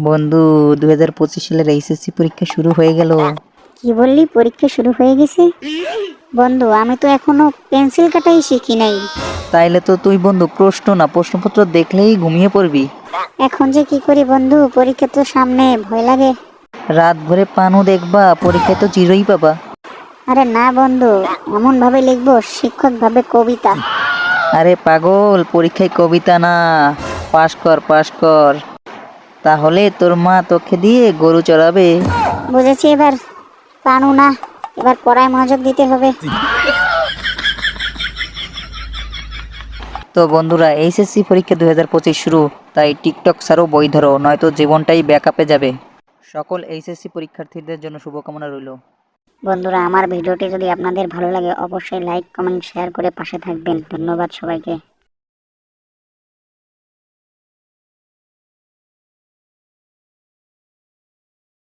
বন্ধু, 2025 সালের এইচএসসি পরীক্ষা শুরু হয়ে গেল। কি বললি? পরীক্ষা শুরু হয়ে গেছে? বন্ধু, আমি তো এখনো পেন্সিল কাটাই শিখি নাই। তাইলে তো তুই বন্ধু প্রশ্নপত্র দেখলেই ঘুমিয়ে পড়বি। এখন যে কি করি বন্ধু, পরীক্ষা তো সামনে, ভয় লাগে। রাত ভরে পানু দেখবা, পরীক্ষায় তো জিরোই পাবা। আরে না বন্ধু, এমন ভাবে লিখবো শিক্ষক ভাবে কবিতা। আরে পাগল, পরীক্ষায় কবিতা না, পাস কর পাস কর, তাহলে তোর মা তোকে দিয়ে গরু চড়াবে। বুঝেছি এবার। পানু না, এবার পড়ায় মনোযোগ দিতে হবে। তো বন্ধুরা, এইচএসসি পরীক্ষা 2025 শুরু, তাই টিকটক ছাড়ো, বই ধরো, নয়তো জীবনটাই ব্যাকআপে যাবে। সকল এইচএসসি পরীক্ষার্থীদের জন্য শুভকামনা রইল। বন্ধুরা, আমার ভিডিওটি যদি আপনাদের ভালো লাগে অবশ্যই লাইক কমেন্ট শেয়ার করে পাশে থাকবেন। ধন্যবাদ সবাইকে।